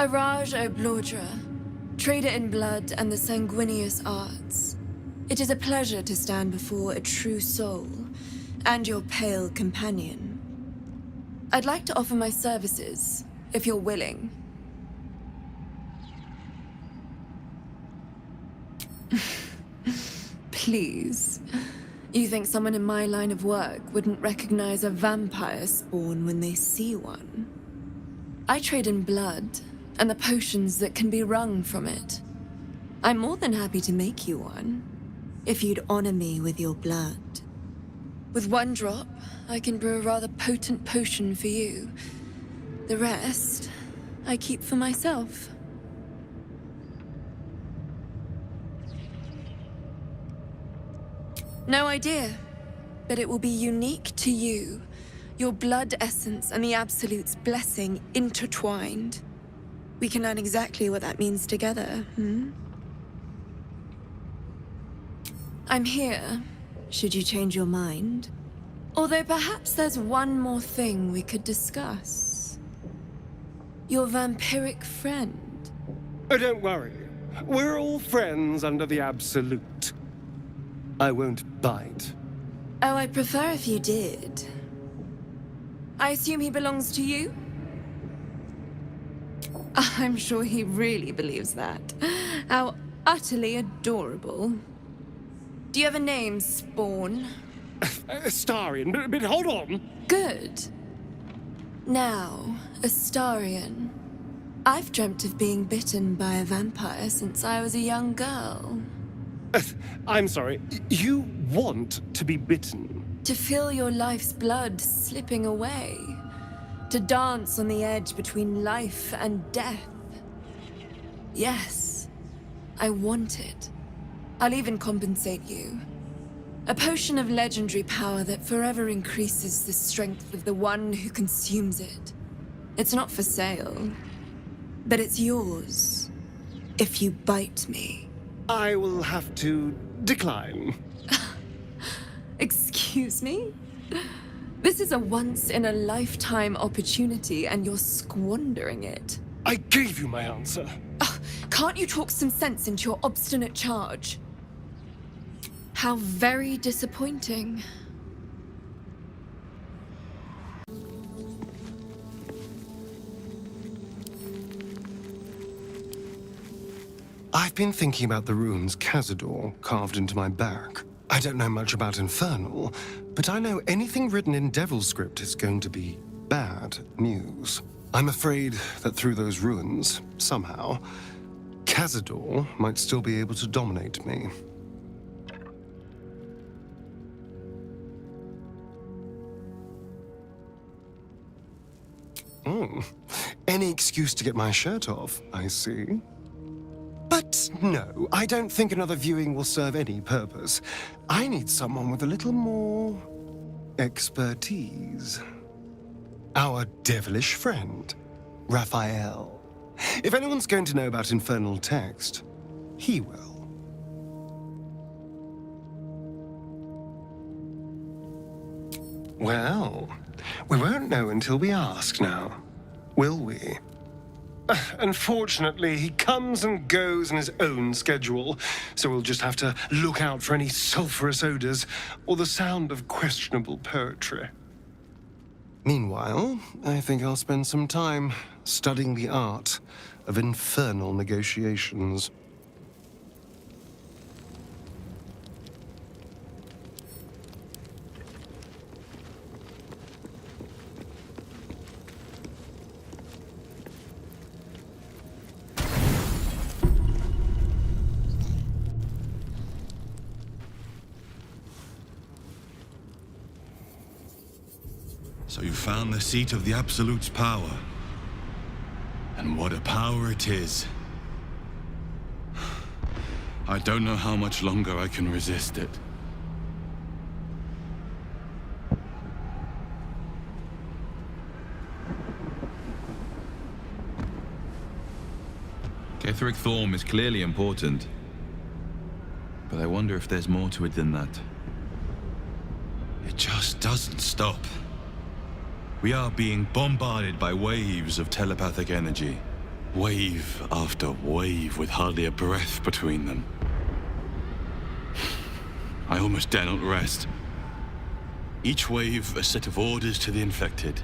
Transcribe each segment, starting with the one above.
Araj Oblordra, trader in blood and the sanguineous arts. It is a pleasure to stand before a true soul, and your pale companion. I'd like to offer my services, if you're willing. Please. You think someone in my line of work wouldn't recognize a vampire spawn when they see one? I trade in blood, and the potions that can be wrung from it. I'm more than happy to make you one, if you'd honor me with your blood. With one drop, I can brew a rather potent potion for you. The rest, I keep for myself. No idea, but it will be unique to you. Your blood essence and the Absolute's blessing intertwined. We can learn exactly what that means together, I'm here, should you change your mind. Although perhaps there's one more thing we could discuss. Your vampiric friend. Oh, don't worry. We're all friends under the Absolute. I won't bite. Oh, I'd prefer if you did. I assume he belongs to you? I'm sure he really believes that. How utterly adorable. Do you have a name, Spawn? Astarion, but hold on. Good. Now, Astarion. I've dreamt of being bitten by a vampire since I was a young girl. I'm sorry, you want to be bitten? To feel your life's blood slipping away. To dance on the edge between life and death. Yes, I want it. I'll even compensate you. A potion of legendary power that forever increases the strength of the one who consumes it. It's not for sale, but it's yours, if you bite me. I will have to decline. Excuse me? This is a once-in-a-lifetime opportunity, and you're squandering it. I gave you my answer. Can't you talk some sense into your obstinate charge? How very disappointing. I've been thinking about the runes Cazador carved into my back. I don't know much about Infernal, but I know anything written in Devil script is going to be bad news. I'm afraid that through those runes, somehow, Cazador might still be able to dominate me. Any excuse to get my shirt off, I see. But no, I don't think another viewing will serve any purpose. I need someone with a little more expertise. Our devilish friend, Raphael. If anyone's going to know about infernal text, he will. Well, we won't know until we ask now, will we? Unfortunately, he comes and goes on his own schedule, so we'll just have to look out for any sulphurous odors or the sound of questionable poetry. Meanwhile, I think I'll spend some time studying the art of infernal negotiations. So you found the seat of the Absolute's power. And what a power it is. I don't know how much longer I can resist it. Ketheric Thorm is clearly important. But I wonder if there's more to it than that. It just doesn't stop. We are being bombarded by waves of telepathic energy. Wave after wave with hardly a breath between them. I almost dare not rest. Each wave a set of orders to the infected.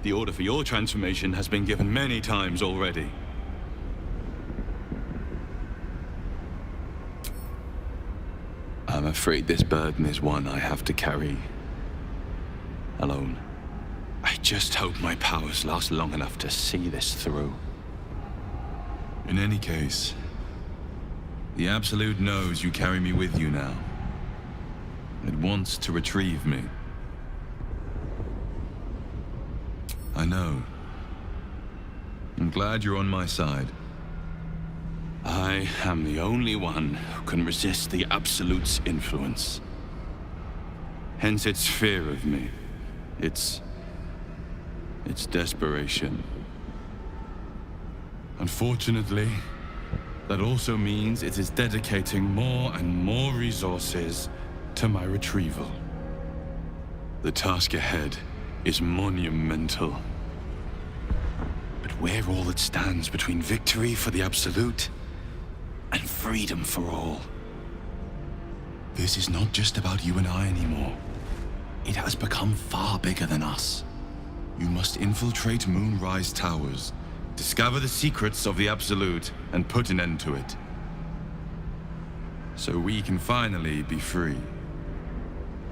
The order for your transformation has been given many times already. I'm afraid this burden is one I have to carry alone. I just hope my powers last long enough to see this through. In any case, the Absolute knows you carry me with you now. It wants to retrieve me. I know. I'm glad you're on my side. I am the only one who can resist the Absolute's influence. Hence its fear of me. Its desperation. Unfortunately, that also means it is dedicating more and more resources to my retrieval. The task ahead is monumental. But we're all that stands between victory for the Absolute and freedom for all. This is not just about you and I anymore. It has become far bigger than us. You must infiltrate Moonrise Towers, discover the secrets of the Absolute, and put an end to it. So we can finally be free.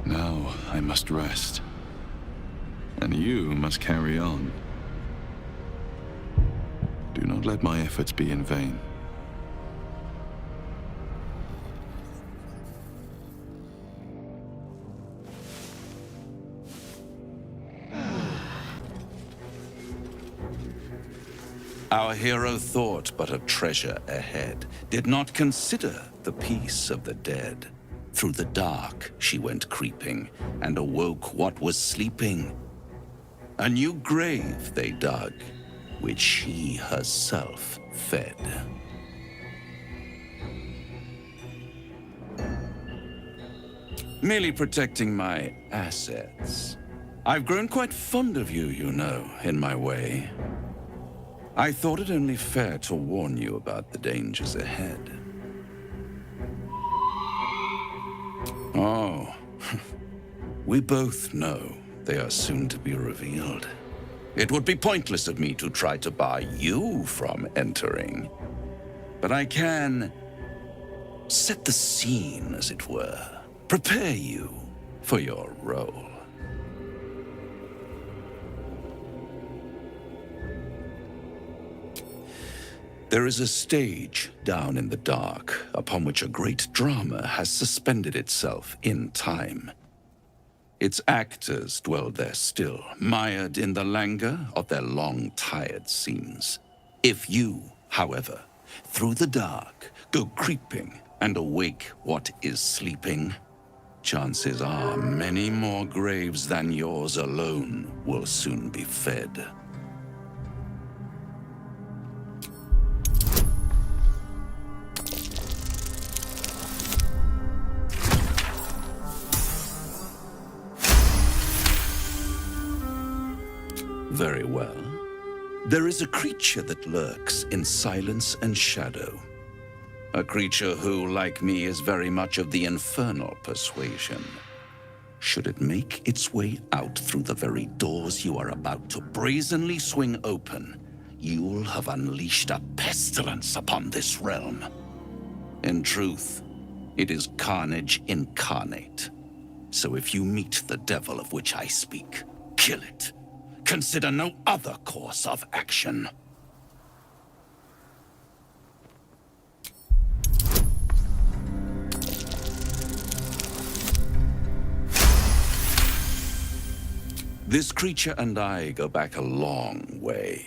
Now I must rest. And you must carry on. Do not let my efforts be in vain. Our hero thought but of treasure ahead, did not consider the peace of the dead. Through the dark she went creeping, and awoke what was sleeping. A new grave they dug, which she herself fed. Merely protecting my assets. I've grown quite fond of you, you know, in my way. I thought it only fair to warn you about the dangers ahead. Oh, we both know they are soon to be revealed. It would be pointless of me to try to bar you from entering. But I can set the scene, as it were. Prepare you for your role. There is a stage down in the dark upon which a great drama has suspended itself in time. Its actors dwell there still, mired in the languor of their long, tired scenes. If you, however, through the dark, go creeping and awake what is sleeping, chances are many more graves than yours alone will soon be fed. Very well. There is a creature that lurks in silence and shadow. A creature who, like me, is very much of the infernal persuasion. Should it make its way out through the very doors you are about to brazenly swing open, you'll have unleashed a pestilence upon this realm. In truth, it is carnage incarnate. So if you meet the devil of which I speak, kill it. Consider no other course of action. This creature and I go back a long way.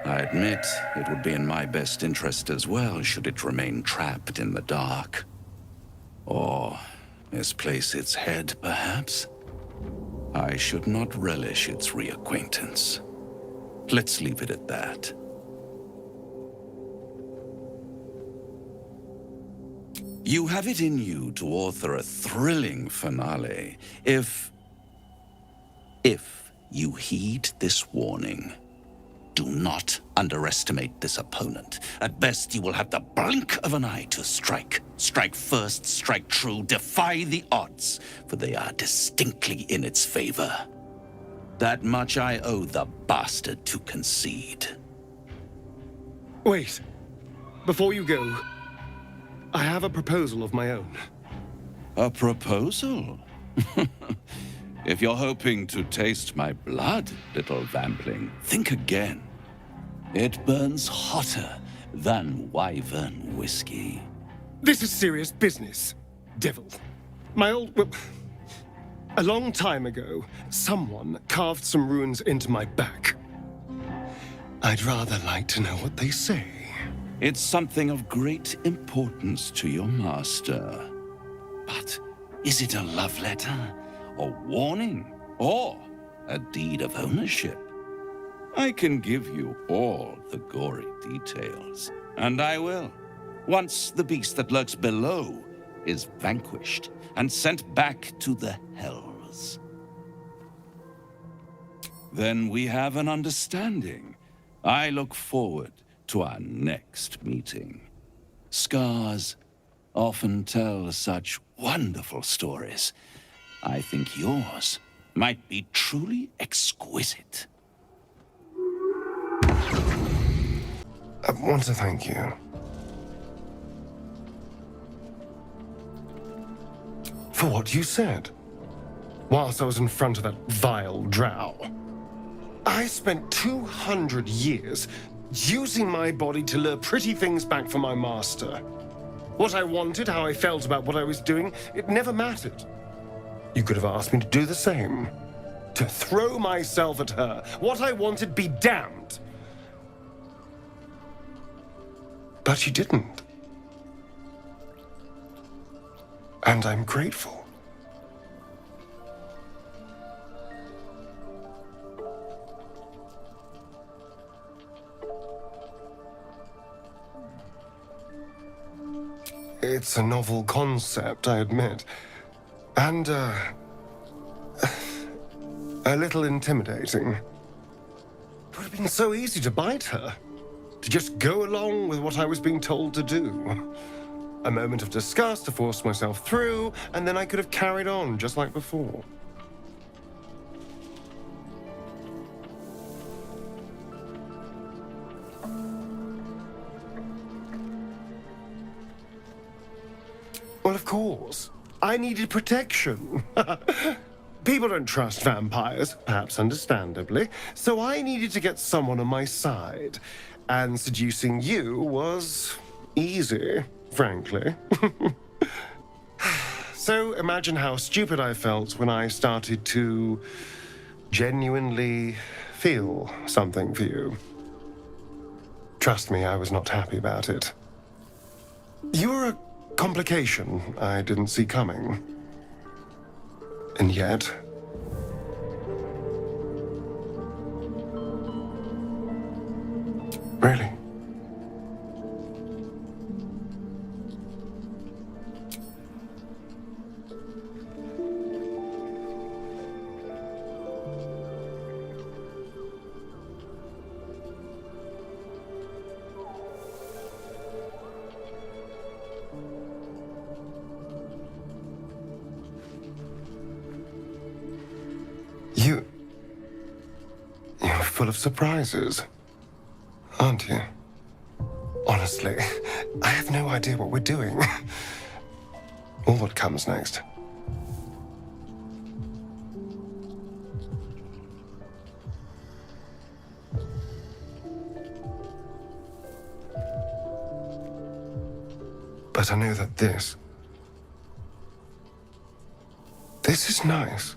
I admit it would be in my best interest as well should it remain trapped in the dark. Or misplace its head, perhaps? I should not relish its reacquaintance. Let's leave it at that. You have it in you to author a thrilling finale if you heed this warning. Do not underestimate this opponent. At best, you will have the blink of an eye to strike. Strike first, strike true, defy the odds, for they are distinctly in its favor. That much I owe the bastard to concede. Wait. Before you go, I have a proposal of my own. A proposal? If you're hoping to taste my blood, little vampling, think again. It burns hotter than wyvern whiskey. This is serious business, devil. Well, a long time ago, someone carved some runes into my back. I'd rather like to know what they say. It's something of great importance to your master. But is it a love letter, a warning, or a deed of ownership? I can give you all the gory details, and I will, once the beast that lurks below is vanquished and sent back to the hells. Then we have an understanding. I look forward to our next meeting. Scars often tell such wonderful stories. I think yours might be truly exquisite. I want to thank you. For what you said, whilst I was in front of that vile drow. I spent 200 years using my body to lure pretty things back from my master. What I wanted, how I felt about what I was doing, it never mattered. You could have asked me to do the same. To throw myself at her. What I wanted, be damned. But you didn't. And I'm grateful. It's a novel concept, I admit. And, a little intimidating. It would have been so easy to bite her. To just go along with what I was being told to do. A moment of disgust to force myself through, and then I could have carried on just like before. Well, of course. I needed protection. People don't trust vampires, perhaps understandably, so I needed to get someone on my side. And seducing you was easy, frankly. So imagine how stupid I felt when I started to genuinely feel something for you. Trust me, I was not happy about it. You were a complication I didn't see coming. And yet... Really? You're full of surprises, aren't you? Honestly, I have no idea what we're doing. Or what comes next. But I know that this is nice.